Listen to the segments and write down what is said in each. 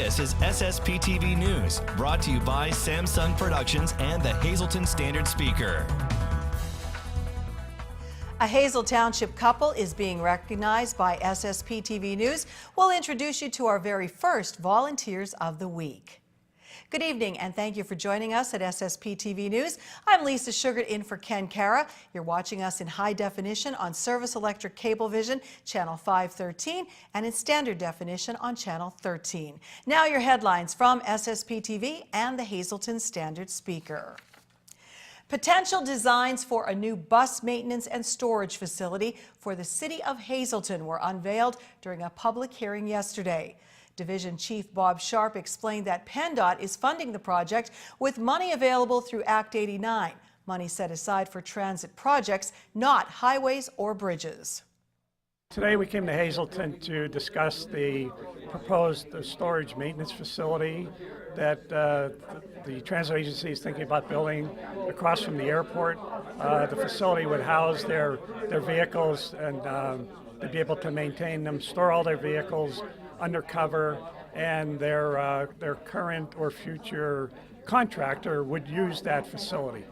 This is SSPTV News, brought to you by Samsung Productions and the Hazleton Standard Speaker. A Hazel Township couple is being recognized by SSPTV News. We'll introduce you to our very first Volunteers of the Week. Good evening and thank you for joining us at SSPTV News. I'm Lisa Sugart in for Ken Cara. You're watching us in high definition on Service Electric Cablevision, channel 513, and in standard definition on channel 13. Now your headlines from SSPTV and the Hazleton Standard Speaker. Potential designs for a new bus maintenance and storage facility for the city of Hazleton were unveiled during a public hearing yesterday. Division Chief Bob Sharp explained that PennDOT is funding the project with money available through Act 89, money set aside for transit projects, not highways or bridges. Today we came to Hazleton to discuss the proposed storage maintenance facility that the transit agency is thinking about building across from the airport. The facility would house their vehicles and they'd be able to maintain them, store all their vehicles undercover, and their current or future contractor would use that facility.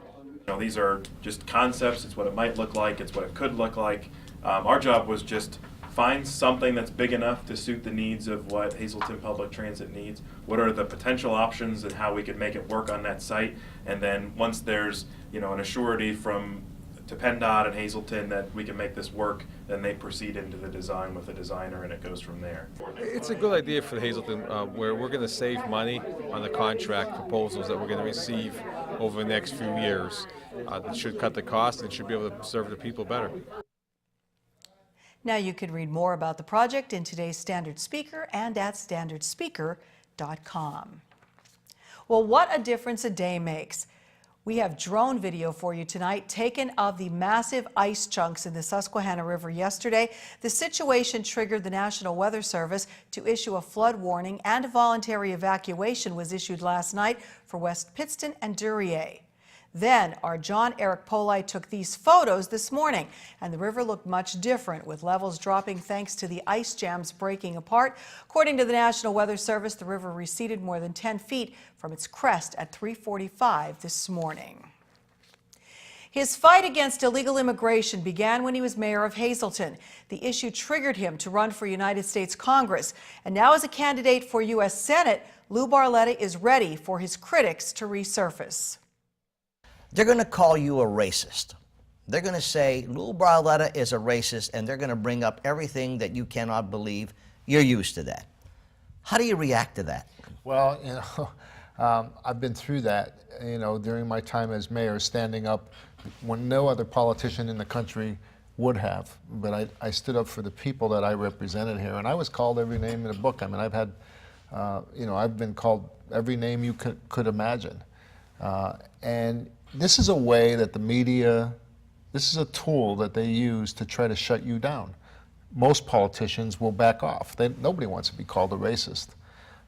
These are just concepts. It's what it might look like. It's what it could look like. Our job was just find something that's big enough to suit the needs of what Hazleton Public Transit needs. What are the potential options and how we could make it work on that site? And then once there's an assurity from to PennDOT and Hazleton that we can make this work, then they proceed into the design with the designer and it goes from there. It's a good idea for Hazleton where we're going to save money on the contract proposals that we're going to receive over the next few years. It should cut the cost and should be able to serve the people better. Now you can read more about the project in today's Standard Speaker and at standardspeaker.com. Well, what a difference a day makes. We have drone video for you tonight taken of the massive ice chunks in the Susquehanna River yesterday. The situation triggered the National Weather Service to issue a flood warning, and a voluntary evacuation was issued last night for West Pittston and Duryea. Then our John Eric Poli took these photos this morning, and the river looked much different, with levels dropping thanks to the ice jams breaking apart. According to the National Weather Service, the river receded more than 10 feet from its crest at 3:45 this morning. His fight against illegal immigration began when he was mayor of Hazleton. The issue triggered him to run for United States Congress, and now as a candidate for U.S. Senate, Lou Barletta is ready for his critics to resurface. They're going to call you a racist. They're going to say Lou Barletta is a racist, and they're going to bring up everything that you cannot believe. You're used to that. How do you react to that? Well, I've been through that, during my time as mayor, standing up when no other politician in the country would have. But I stood up for the people that I represented here, and I was called every name in the book. I mean, I've had, I've been called every name you could imagine. And this is a way that the media, this is a tool that they use to try to shut you down. Most politicians will back off. Nobody wants to be called a racist.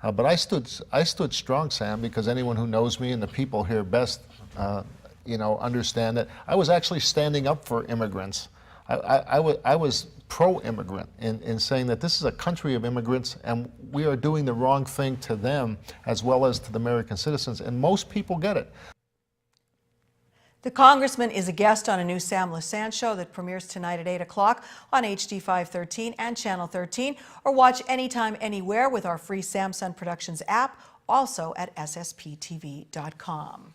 But I stood strong, Sam, because anyone who knows me and the people here best, understand that I was actually standing up for immigrants. I was pro-immigrant in saying that this is a country of immigrants and we are doing the wrong thing to them as well as to the American citizens, and most people get it. The congressman is a guest on a new Sam Lassant show that premieres tonight at 8 o'clock on HD 513 and Channel 13, or watch anytime, anywhere with our free Samsung Productions app, also at SSPTV.com.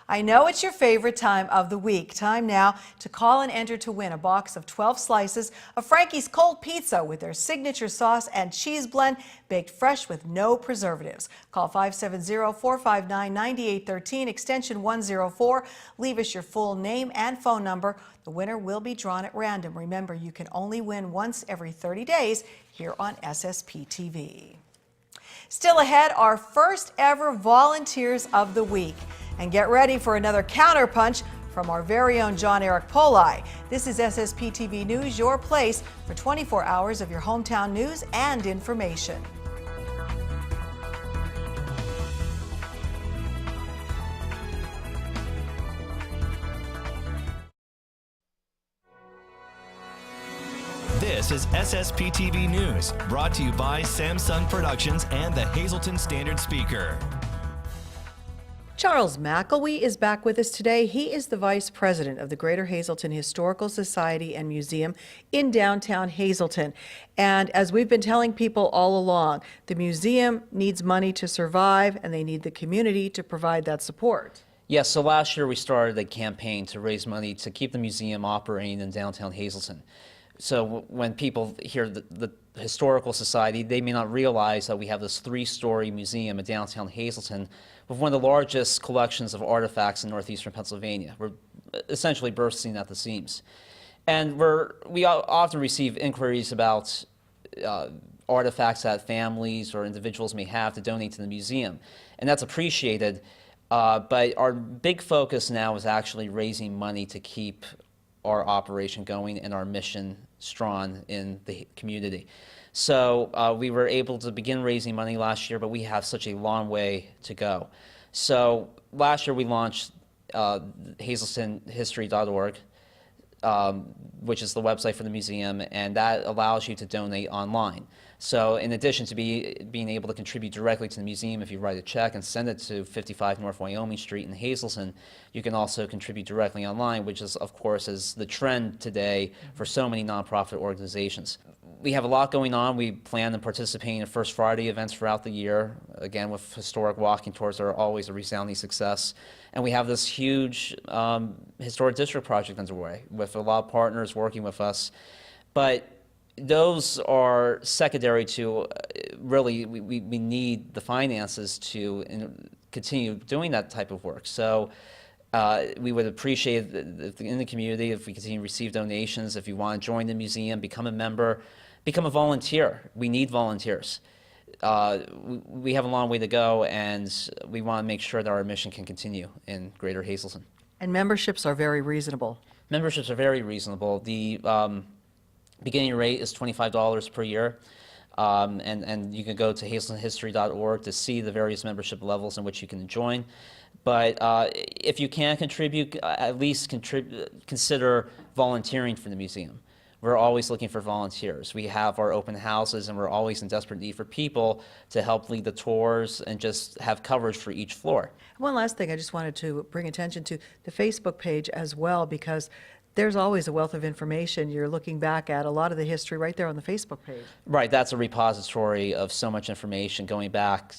I know it's your favorite time of the week. Time now to call and enter to win a box of 12 slices of Frankie's Cold Pizza with their signature sauce and cheese blend, baked fresh with no preservatives. Call 570-459-9813, extension 104. Leave us your full name and phone number. The winner will be drawn at random. Remember, you can only win once every 30 days here on SSPTV. Still ahead, our first ever Volunteers of the Week. And get ready for another counterpunch from our very own John Eric Poli. This is SSPTV News, your place for 24 hours of your hometown news and information. This This is SSPTV News, brought to you by Samsung Productions and the Hazleton Standard Speaker. Charles McElwee is back with us today. He is the Vice President of the Greater Hazleton Historical Society and Museum in downtown Hazleton. And as we've been telling people all along, the museum needs money to survive, and they need the community to provide that support. Yes, so last year we started a campaign to raise money to keep the museum operating in downtown Hazleton. So when people hear the Historical Society, they may not realize that we have this 3-story museum in downtown Hazleton with one of the largest collections of artifacts in northeastern Pennsylvania. We're essentially bursting at the seams. And we often receive inquiries about artifacts that families or individuals may have to donate to the museum. And that's appreciated, but our big focus now is actually raising money to keep our operation going and our mission strong in the community. So we were able to begin raising money last year, but we have such a long way to go. So last year we launched HazletonHistory.org, which is the website for the museum, and that allows you to donate online. So in addition to being able to contribute directly to the museum, if you write a check and send it to 55 North Wyoming Street in Hazleton, you can also contribute directly online, which is, of course, is the trend today for so many nonprofit organizations. We have a lot going on. We plan on participating in First Friday events throughout the year. Again, with historic walking tours are always a resounding success. And we have this huge historic district project underway with a lot of partners working with us. But those are secondary to really, we need the finances to continue doing that type of work. So we would appreciate in the community if we continue to receive donations. If you want to join the museum, become a member, become a volunteer. We need volunteers. We have a long way to go, and we want to make sure that our mission can continue in Greater Hazleton. And memberships are very reasonable. Memberships are very reasonable. The beginning rate is $25 per year, and you can go to HazletonHistory.org to see the various membership levels in which you can join. But if you can't contribute, at least consider volunteering for the museum. We're always looking for volunteers. We have our open houses, and we're always in desperate need for people to help lead the tours and just have coverage for each floor. One last thing I just wanted to bring attention to, the Facebook page as well, because there's always a wealth of information. You're looking back at a lot of the history right there on the Facebook page. Right, that's a repository of so much information going back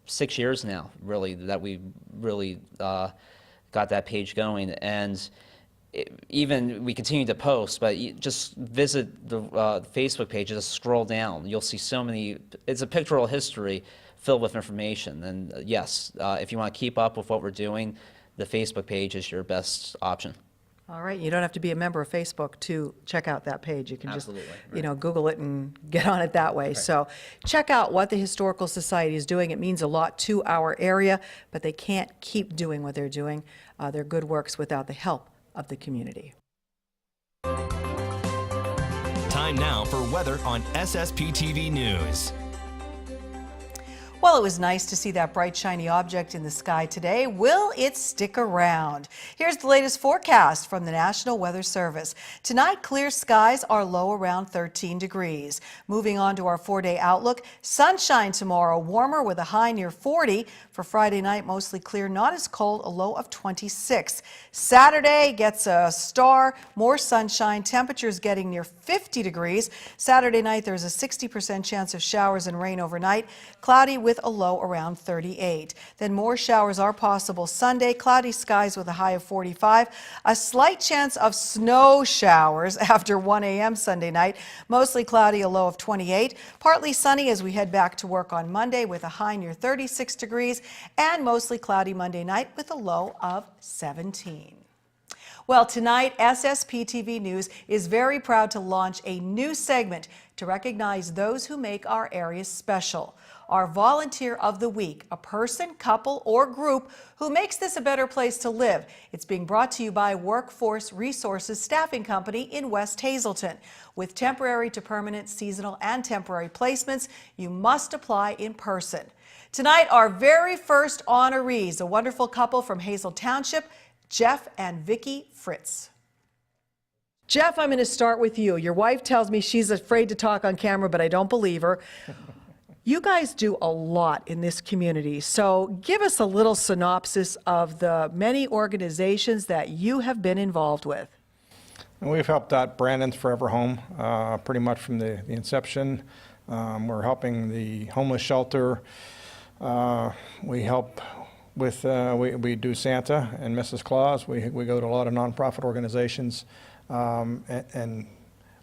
6 years now, really, that we really got that page going. And even we continue to post, but you just visit the Facebook page, just scroll down. You'll see so many, it's a pictorial history filled with information. And yes, if you want to keep up with what we're doing, the Facebook page is your best option. All right, you don't have to be a member of Facebook to check out that page. You can Absolutely, just, right. you know, Google it and get on it that way. Right. So check out what the Historical Society is doing. It means a lot to our area, but they can't keep doing what they're doing, their good works, without the help of the community. Time now for weather on SSPTV News. Well, it was nice to see that bright, shiny object in the sky today. Will it stick around? Here's the latest forecast from the National Weather Service. Tonight, clear skies are low around 13 degrees. Moving on to our 4-day outlook, sunshine tomorrow, warmer with a high near 40. For Friday night, mostly clear, not as cold, a low of 26. Saturday gets a star, more sunshine, temperatures getting near 50 degrees. Saturday night, there's a 60% chance of showers and rain overnight. Cloudy with a low around 38. Then more showers are possible Sunday, cloudy skies with a high of 45. A slight chance of snow showers after 1 a.m. Sunday night. Mostly cloudy, a low of 28. Partly sunny as we head back to work on Monday with a high near 36 degrees. And mostly cloudy Monday night with a low of 17. Well, tonight, SSPTV News is very proud to launch a new segment to recognize those who make our area special. Our Volunteer of the Week, a person, couple, or group who makes this a better place to live. It's being brought to you by Workforce Resources Staffing Company in West Hazleton. With temporary to permanent, seasonal, and temporary placements, you must apply in person. Tonight, our very first honorees, a wonderful couple from Hazel Township, Jeff and Vicki Fritz. Jeff, I'm going to start with you. Your wife tells me she's afraid to talk on camera, but I don't believe her. You guys do a lot in this community, so give us a little synopsis of the many organizations that you have been involved with. And we've helped out Brandon's Forever Home pretty much from the inception. We're helping the homeless shelter. We help with, we do Santa and Mrs. Claus. We go to a lot of nonprofit organizations, and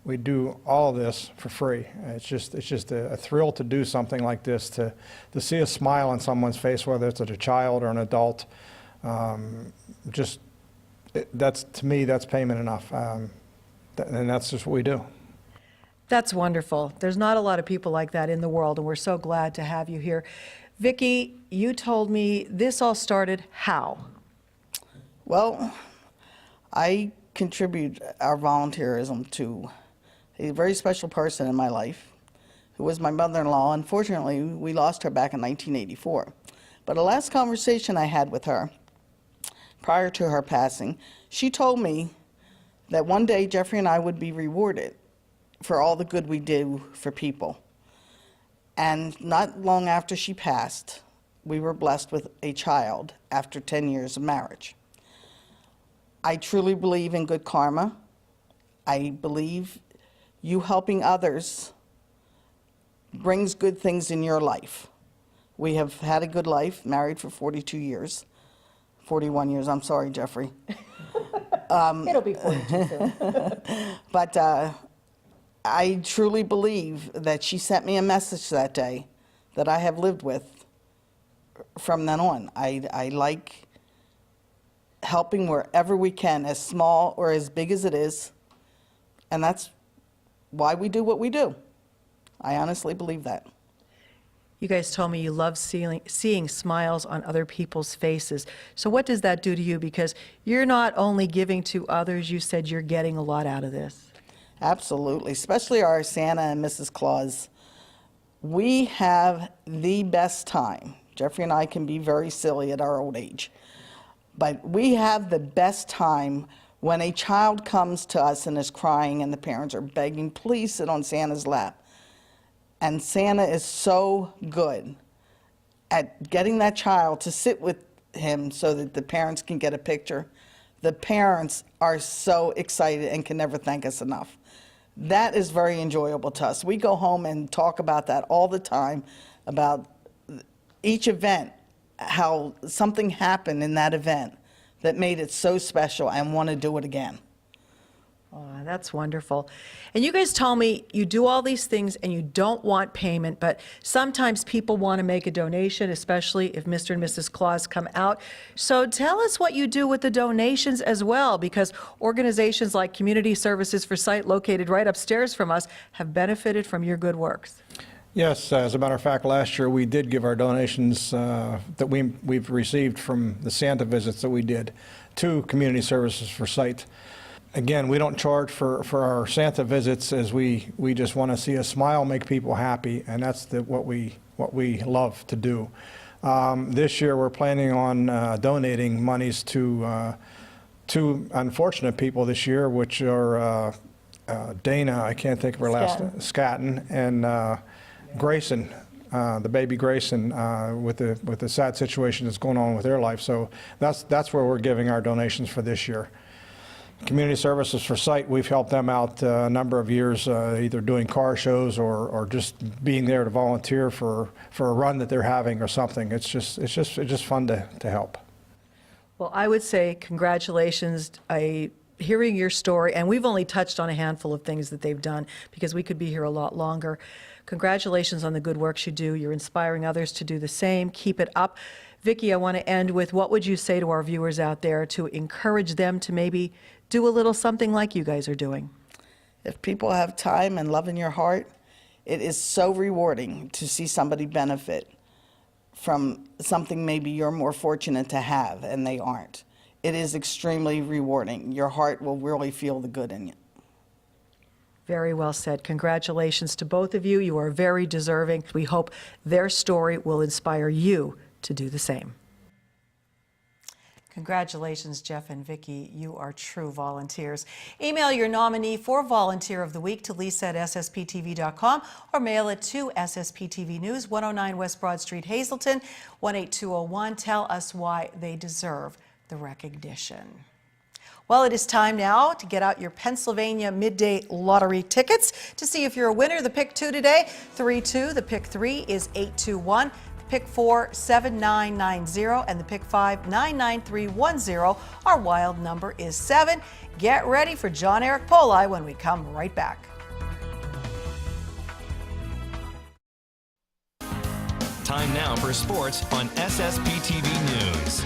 we do all of this for free. It's just a thrill to do something like this, to see a smile on someone's face, whether it's a child or an adult. That's, to me, that's payment enough, and that's just what we do. That's wonderful. There's not a lot of people like that in the world, and we're so glad to have you here. Vicki, you told me this all started how? Well, I contribute our volunteerism to a very special person in my life, who was my mother-in-law. Unfortunately, we lost her back in 1984. But the last conversation I had with her, prior to her passing, she told me that one day Jeffrey and I would be rewarded for all the good we do for people. And not long after she passed, we were blessed with a child after 10 years of marriage. I truly believe in good karma. I believe you helping others brings good things in your life. We have had a good life, married for 42 years. 41 years, I'm sorry, Jeffrey. It'll be 42 soon. But I truly believe that she sent me a message that day that I have lived with from then on. I like helping wherever we can, as small or as big as it is, and that's why we do what we do. I honestly believe that. You guys told me you love seeing smiles on other people's faces. So what does that do to you? Because you're not only giving to others, you said you're getting a lot out of this. Absolutely, especially our Santa and Mrs. Claus. We have the best time. Jeffrey and I can be very silly at our old age, but we have the best time when a child comes to us and is crying and the parents are begging, please sit on Santa's lap. And Santa is so good at getting that child to sit with him so that the parents can get a picture. The parents are so excited and can never thank us enough. That is very enjoyable to us. We go home and talk about that all the time, about each event, how something happened in that event that made it so special and want to do it again. Oh, that's wonderful. And you guys tell me you do all these things and you don't want payment, but sometimes people want to make a donation, especially if Mr. and Mrs. Claus come out. So tell us what you do with the donations as well, because organizations like Community Services for Sight, located right upstairs from us, have benefited from your good works. Yes, as a matter of fact, last year we did give our donations that we've received from the Santa visits that we did to Community Services for Sight. Again, we don't charge for our Santa visits, as we just want to see a smile make people happy, and that's what we love to do. This year we're planning on donating monies to two unfortunate people this year, which are Dana, I can't think of her last name, Scatton, and Grayson, the baby Grayson, with the sad situation that's going on with their life. So that's where we're giving our donations for this year. Community Services for Sight, we've helped them out a number of years, either doing car shows or just being there to volunteer for a run that they're having or something. It's just fun to help. Well, I would say congratulations. Hearing your story, and we've only touched on a handful of things that they've done because we could be here a lot longer. Congratulations on the good works you do. You're inspiring others to do the same. Keep it up. Vicki, I want to end with, what would you say to our viewers out there to encourage them to maybe do a little something like you guys are doing? If people have time and love in your heart, it is so rewarding to see somebody benefit from something maybe you're more fortunate to have and they aren't. It is extremely rewarding. Your heart will really feel the good in you. Very well said. Congratulations to both of you. You are very deserving. We hope their story will inspire you to do the same. Congratulations, Jeff and Vicki. You are true volunteers. Email your nominee for Volunteer of the Week to lisa@ssptv.com or mail it to SSPTV News, 109 West Broad Street, Hazleton, 18201. Tell us why they deserve the recognition. Well, it is time now to get out your Pennsylvania Midday Lottery tickets to see if you're a winner. The pick 2 today, 3-2. The pick 3 is 821. Pick 4, 7990, and the pick 5, 99310. Our wild number is 7. Get ready for John Eric Poli when we come right back. Time now for sports on SSPTV News.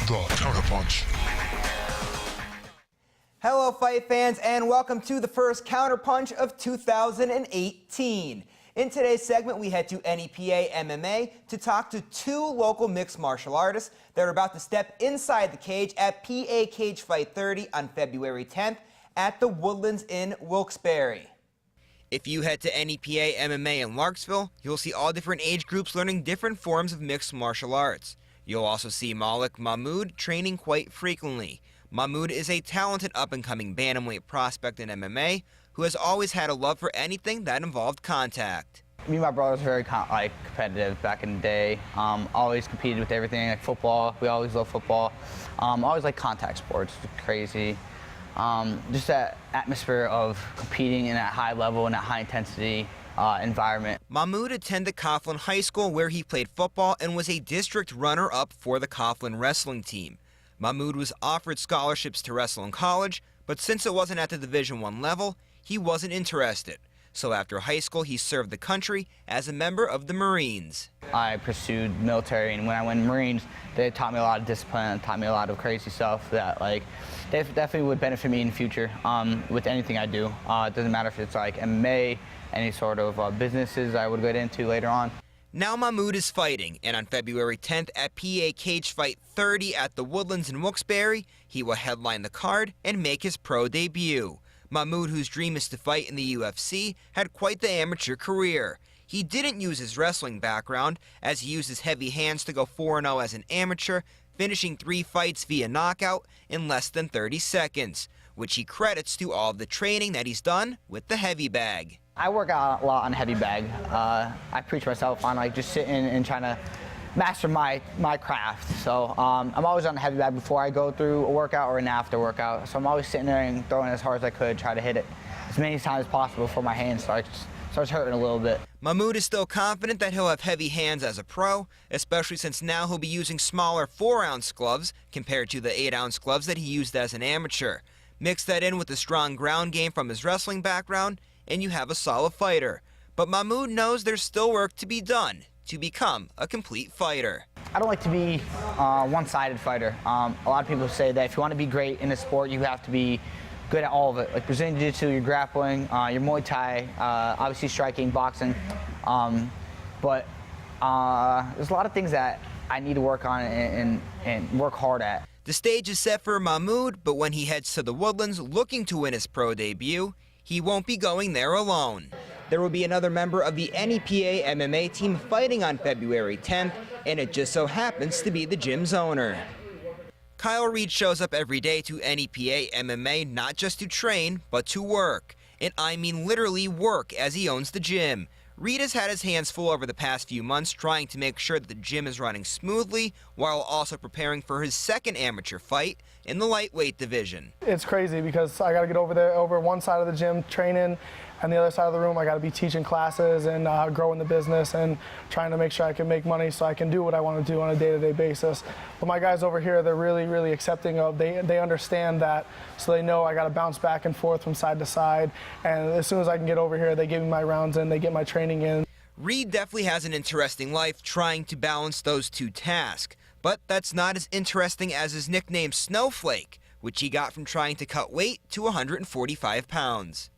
The Counterpunch. Hello, fight fans, and welcome to the first Counterpunch of 2018. In today's segment, we head to NEPA MMA to talk to 2 local mixed martial artists that are about to step inside the cage at PA Cage Fight 30 on February 10th at the Woodlands in Wilkes-Barre. If you head to NEPA MMA in Larksville, you'll see all different age groups learning different forms of mixed martial arts. You'll also see Malik Mahmoud training quite frequently. Mahmoud is a talented up-and-coming bantamweight prospect in MMA who has always had a love for anything that involved contact. Me and my brother was very competitive back in the day. Always competed with everything, like football. We always loved football. Always like contact sports, crazy. Just that atmosphere of competing in that high level and that high intensity environment. Mahmoud attended Coughlin High School where he played football and was a district runner-up for the Coughlin wrestling team. Mahmoud was offered scholarships to wrestle in college, but since it wasn't at the Division I level, he wasn't interested. So after high school, he served the country as a member of the Marines. I pursued military, and when I went in Marines, they taught me a lot of discipline, taught me a lot of crazy stuff that definitely would benefit me in the future with anything I do. It doesn't matter if it's like MMA, any sort of businesses I would get into later on. Now Mahmoud is fighting, and on February 10th at PA Cage Fight 30 at the Woodlands in Wilkes-Barre, he will headline the card and make his pro debut. Mahmoud, whose dream is to fight in the UFC, had quite the amateur career. He didn't use his wrestling background, as he used his heavy hands to go 4-0 as an amateur, finishing 3 fights via knockout in less than 30 seconds, which he credits to all of the training that he's done with the heavy bag. I work out a lot on heavy bag. I preach myself on just sitting and trying to master my craft. So I'm always on the heavy bag before I go through a workout or an after workout. So I'm always sitting there and throwing as hard as I could, try to hit it as many times as possible before my hand starts hurting a little bit. Mahmoud is still confident that he'll have heavy hands as a pro, especially since now he'll be using smaller 4-ounce gloves compared to the 8-ounce gloves that he used as an amateur. Mix that in with the strong ground game from his wrestling background, and you have a solid fighter. But Mahmoud knows there's still work to be done to become a complete fighter. I don't like to be a one-sided fighter. A lot of people say that if you want to be great in a sport, you have to be good at all of it. Like Brazilian Jiu-Jitsu, your grappling, your Muay Thai, obviously striking, boxing. But there's a lot of things that I need to work on and work hard at. The stage is set for Mahmoud, but when he heads to the Woodlands looking to win his pro debut, he won't be going there alone. There will be another member of the NEPA MMA team fighting on February 10th, and it just so happens to be the gym's owner. Kyle Reed shows up every day to NEPA MMA not just to train, but to work. And I mean literally work, as he owns the gym. Reed has had his hands full over the past few months trying to make sure that the gym is running smoothly, while also preparing for his second amateur fight in the lightweight division. It's crazy because I got to get over one side of the gym training, and the other side of the room I got to be teaching classes and growing the business and trying to make sure I can make money so I can do what I want to do on a day-to-day basis. But my guys over here, they're really, really accepting of, they understand that, so they know I got to bounce back and forth from side to side, and as soon as I can get over here, they give me my rounds in, they get my training in. Reed definitely has an interesting life trying to balance those two tasks, but that's not as interesting as his nickname Snowflake, which he got from trying to cut weight to 145 pounds.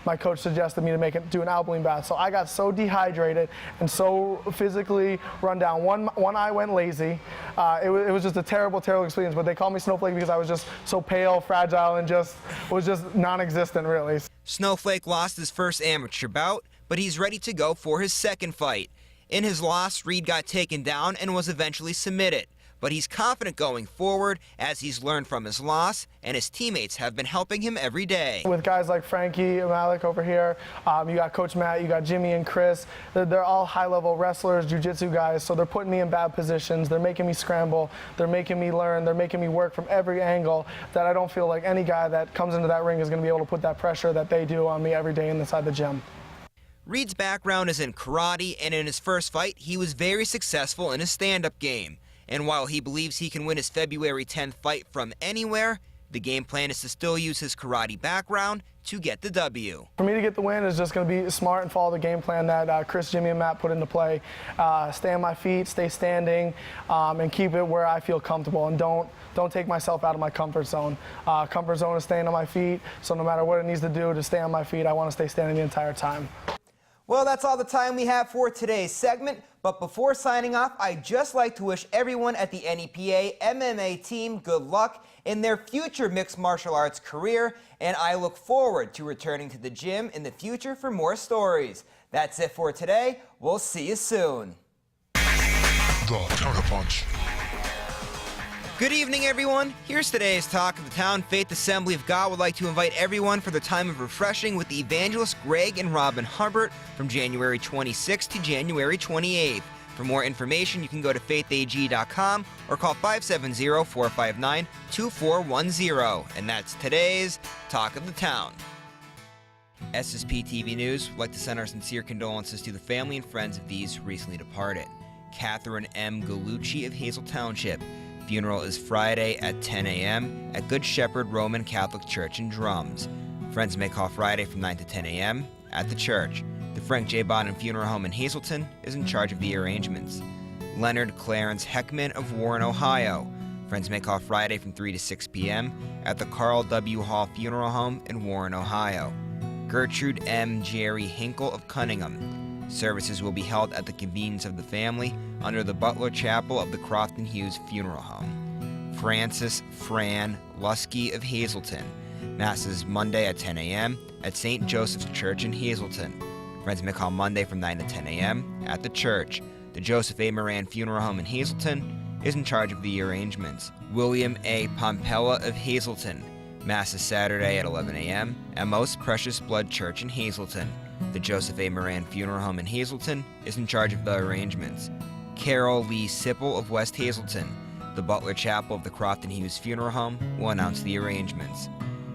My coach suggested me to do an alkaline bath, so I got so dehydrated and so physically run down. One eye went lazy. It was just a terrible, terrible experience, but they called me Snowflake because I was just so pale, fragile, and was just non-existent, really. Snowflake lost his first amateur bout, but he's ready to go for his second fight. In his loss, Reed got taken down and was eventually submitted. But he's confident going forward as he's learned from his loss, and his teammates have been helping him every day. With guys like Frankie and Malik over here, you got Coach Matt, you got Jimmy and Chris. They're all high-level wrestlers, jiu-jitsu guys, so they're putting me in bad positions. They're making me scramble. They're making me learn. They're making me work from every angle that I don't feel like any guy that comes into that ring is going to be able to put that pressure that they do on me every day inside the gym. Reed's background is in karate, and in his first fight, he was very successful in his stand-up game. And while he believes he can win his February 10th fight from anywhere, the game plan is to still use his karate background to get the W. For me to get the win is just going to be smart and follow the game plan that Chris, Jimmy, and Matt put into play. Stay on my feet, stay standing, and keep it where I feel comfortable, and don't take myself out of my comfort zone. Comfort zone is staying on my feet, so no matter what it needs to do to stay on my feet, I want to stay standing the entire time. Well, that's all the time we have for today's segment. But before signing off, I'd just like to wish everyone at the NEPA MMA team good luck in their future mixed martial arts career, and I look forward to returning to the gym in the future for more stories. That's it for today. We'll see you soon. The Counterpunch. Good evening, everyone. Here's today's Talk of the Town. Faith Assembly of God would like to invite everyone for the time of refreshing with the evangelists Greg and Robin Hubbard from January 26th to January 28th. For more information, you can go to faithag.com or call 570-459-2410. And that's today's Talk of the Town. SSPTV News would like to send our sincere condolences to the family and friends of these recently departed. Catherine M. Galucci of Hazel Township. Funeral is Friday at 10 a.m. at Good Shepherd Roman Catholic Church in Drums. Friends may call Friday from 9 to 10 a.m. at the church. The Frank J. Bonham Funeral Home in Hazleton is in charge of the arrangements. Leonard Clarence Heckman of Warren, Ohio. Friends may call Friday from 3 to 6 p.m. at the Carl W. Hall Funeral Home in Warren, Ohio. Gertrude M. Jerry Hinkle of Cunningham. Services will be held at the convenience of the family under the Butler Chapel of the Crofton Hughes Funeral Home. Francis Fran Lusky of Hazleton. Mass is Monday at 10 a.m. at St. Joseph's Church in Hazleton. Friends may call Monday from 9 to 10 a.m. at the church. The Joseph A. Moran Funeral Home in Hazleton is in charge of the arrangements. William A. Pompella of Hazleton. Mass is Saturday at 11 a.m. at Most Precious Blood Church in Hazleton. The Joseph A. Moran Funeral Home in Hazleton is in charge of the arrangements. Carol Lee Sipple of West Hazleton. The Butler Chapel of the Crofton Hughes Funeral Home will announce the arrangements.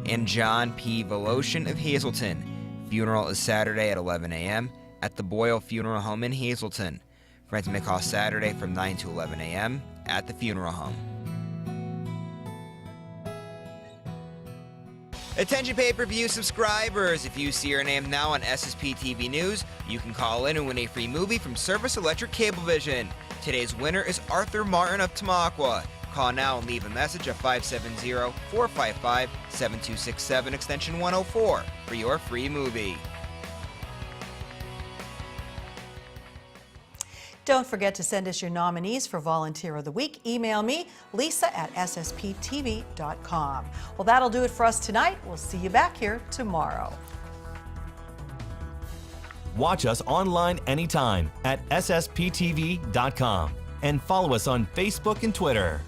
And John P. Voloshin of Hazleton. Funeral is Saturday at 11 a.m. at the Boyle Funeral Home in Hazleton. Friends may call Saturday from 9 to 11 a.m. at the funeral home. Attention pay-per-view subscribers, if you see your name now on SSPTV News, you can call in and win a free movie from Service Electric Cablevision. Today's winner is Arthur Martin of Tamaqua. Call now and leave a message at 570-455-7267 extension 104 for your free movie. Don't forget to send us your nominees for Volunteer of the Week. Email me, lisa@ssptv.com. Well, that'll do it for us tonight. We'll see you back here tomorrow. Watch us online anytime at ssptv.com and follow us on Facebook and Twitter.